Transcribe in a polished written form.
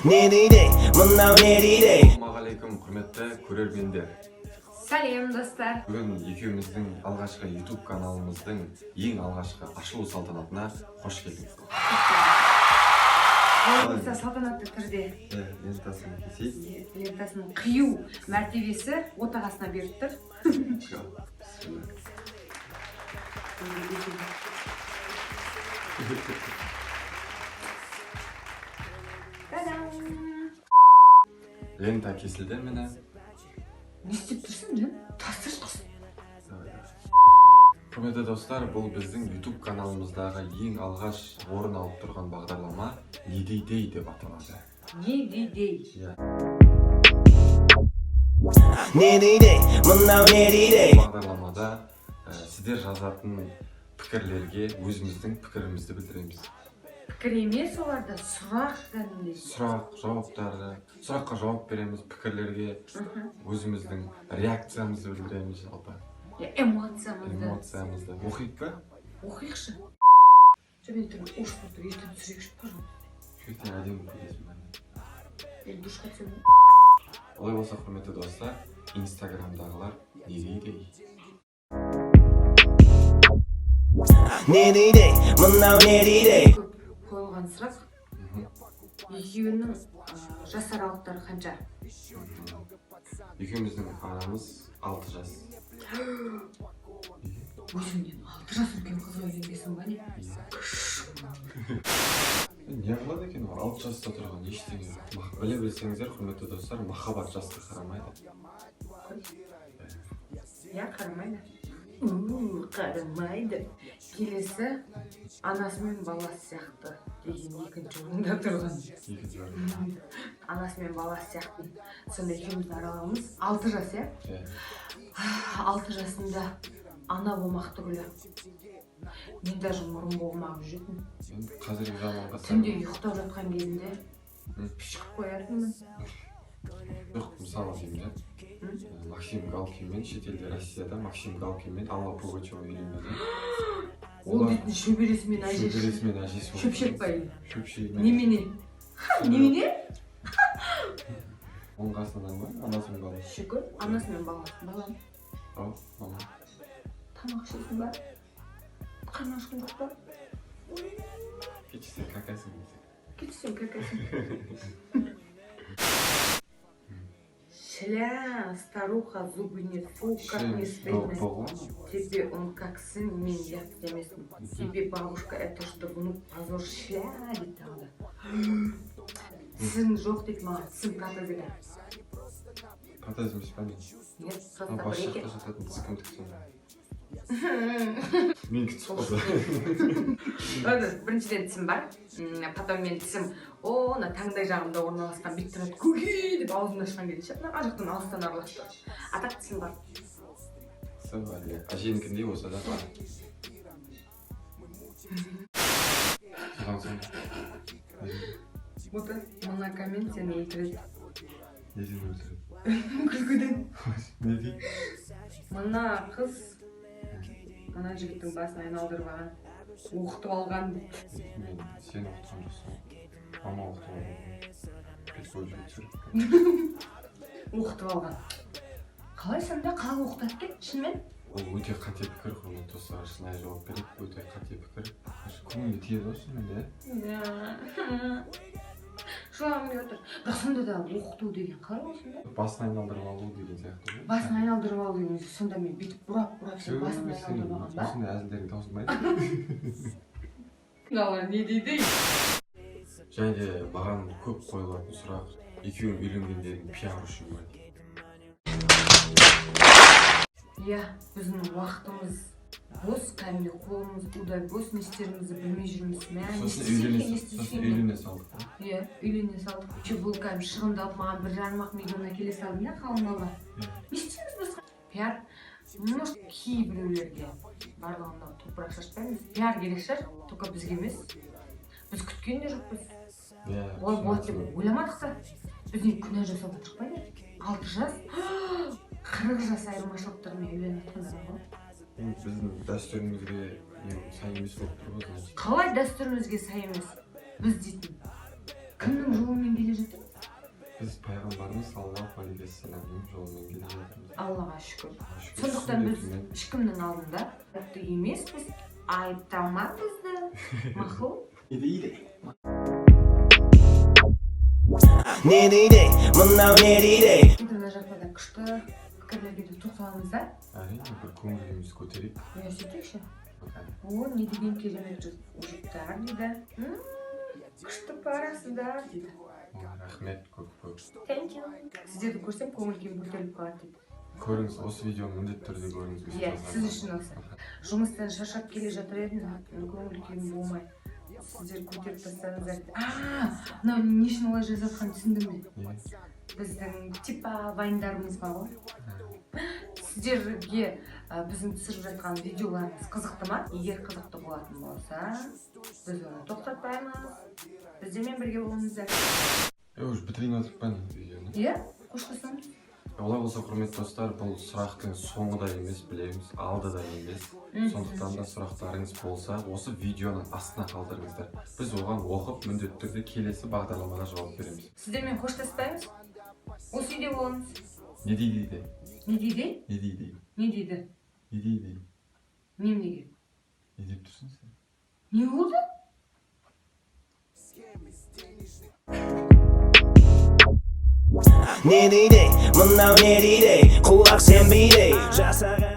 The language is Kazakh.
Ассалаумағалейкум, құрметті көрермендер. Сәлем, достар. Бүгін екеуміздің алғашқы YouTube каналымыздың ең алғашқы ашылу салтанатына қош келдіңіз. Болса салтанатты түрде Лентасын кесейік. лентасын қию мәртебесі отағасына беріп тұр. Лента кесілді мені. Не істеп тұрсың, жан? Тастырш қыз. Құрметті достар, бұл біздің YouTube каналымыздағы ең алғаш орын алып тұрған бағдарлама «Не дейдей» деп аталады. Не дейдей? Бағдарламада сіздер жазатын пікірлерге өзіміздің пікірімізді білдіреміз. Пікір емес оларда, сұрақ кәдімгідей. Сұрақ, жауаптарды, сұраққа жауап береміз, пікірлерге өзіміздің реакциямызды білдіреміз жалпы. Эмоциямызды. Оқиық па? Оқиықшы. Мен тұрмын, орыс болты ертен түсірекші, пожалуйста. Шөйтен әдемі көресің бәні. Мен душқа түсемін. Олай болса, құрметті достар, инстаграмдағылар не дейді? Қойылған сұрақ. Екеуінің жас аралықтары қанша? Екеуміздің арамыз 6 жас. Өзіңнен 6 жас үлкен қыз үйленгесің ба не? Не қылады екен ол 6 жаста тұрған ештеңе. Біле білсеңіздер, құрметті достар, махаббат жасқа қарамайды. Я қарамайды. Қарамайды. Келесі анасы мен баласы сияқты деген екінші орында тұрған. Анасы мен баласы сияқты. Сонда екеуміздің аралығымыз 6 жас, иә? 6 жасында ана болмақ түгілі. Мен даже мұрын болмағып жүретін. Қазіргі заманға түнде ұйықтап жатқан кезінде пішіп қоятынмын. Жоқ, мысалы деймін, Максим Галкинмен, шетелде Россияда Максим Галкинмен Алла Пугачева үйленген. Ол дейтін шөбересімен әжесі. Шөбересімен әжесі. Шөпшек па еді? Шөпшек. Немене? Немене? Оның қасынан ба? Анасы мен баласы. Шүкір, анасы мен баласы. Балам. Ау, мама. Тамақ ішесің ба? Қарны ашқың жоқ па? Кетсең какасың. Кетсең какасың. Шля, старуха, зубы нет, фу, как не стыдно. Тебе он как сын, мен ұят демесін. Тебе бабушка, это что внук, позор, шля, дейді тағы. Тісің жоқ дейді маған, тісің протезіге. Протез емес па не? Нет, просто бір Басшақта екен. жататын тісі кімдік сонда? Мен күтіп қалды. Біріншіден тісім бар, потом мен тісім, ана таңдай жағымда орналасқан бет тұрады, көкей деп аузымды ашқан кезде ше, ана жақтан алыстан араласты. Атақ тісім бар. Әженікіндей болса да бар. Содан соң. Бұты мына коммент сені өлтіреді. Неден өлтіреді? Күлкіден. Не дейді? Мына қыз мына жігіттің басын айналдырып алған, оқытып алған дейді. Мен сен оқытқан жоқсың. Мама оқытып алған. Петькой жігіт. Оқытып алған. Қалай сонда қалай оқытады екен, шынымен? Ол өте қате пікір, құрметті достар, шынайы жауап береді. Өте қате пікір. Көңілге тиеді ғой шынымен де. Жылағым келіп отыр. Бірақ сонда да оқыту деген қалай осында? Басын айналдырып алу деген сияқты ғой. Басын айналдырып алу деген сонда мен бүйтіп бұрап сен басын айналдырып алған ба? Осындай әзілдерің таусылмайды. Мыналар не дейді? Және де маған көп қойылатын сұрақ, екеуің үйленгендерің пиар үшін бе? Иә, біздің уақытымыз бос, кәдімгі қолымыз удай бос, не істерімізді білмей жүрміз. Сосын үйлене салдық па? Иә, үйлене салдық. Бұл кәдімгі шығындалып маған 1,5 миллион әкеле салдым да қалыңмалға. Не істейміз басқа? Пиар, может, кейбіреулерге барлығында топырақ шашпаймыз. Пиар керек шығар, только бізге емес. Біз күткен де жоқпыз. Ой, болады деп ойламадық та. Біз не күнә жасап отырық па не? 6 жас, 40 жас айырмашылықтармен үйленіп жатқандар ғой. Біздің дәстүрімізге сай емес болып тұр ғой. Қалай дәстүрімізге сай емес? Біз дейтін Кімнің жолымен келе жатыр? Біз пайғамбарымыз саллаллаху алейхи вассаламның жолымен келе жатырмыз. Аллаға шүкір. Шүкір, Сондықтан біз сүннетімен. ешкімнің алдында айыпты емеспіз. Айыптама бізді. Мақұл? İyi. Ne дейді, мынау не дейді? Мына жақта да күшті пікірлерге де тоқталамыз да. Әрине бір көңіліміз көтерейік. Не сөйтейікші? О, не деген керемет жұрттар дейді. Күшті барасыздар дейді. Рахмет көп. Thank you. Сіздерді көрсем көңіл-күйім көтеріліп қалады дейді. Көріңіз, осы видеоны міндетті түрде көріңіз. Иә, сіз үшін осы. Жұмыстан шаршап келе жатыр едім, көңіл-күйім болмай. Сіздер көтеріп тастаңыздар дейді. Мынау не үшін олай жазып жатқанын түсіндім бе? Біздің типа вайндарымыз бар ғой. Сіздерге біздің түсіріп жатқан видеоларымыз қызықты ма? Егер қызықты болатын болса, біз оны тоқтатпаймыз. Біздермен бірге болыңыздар. Уже бітірейін отыр па видеоны? Иә, қоштасамыз. Олай болса, құрметті достар, бұл сұрақтың соңында емес, білеміз, алдыда емес. Сондықтан да сұрақтарыңыз болса, осы видеоның астына қалдырыңыздар. Біз оған оқып, міндетті түрде келесі бағдарламада жауап береміз. Сіздермен қоштаспаймыз. Осы үйде болыңыз. Не дейді? Не дейді? Не дейді? Не дейді? Не дейді? Неге? Не деп тұрсың сен? Не болды? Не дейді, мынау не дейді? Құлақ сенбейді, жасаған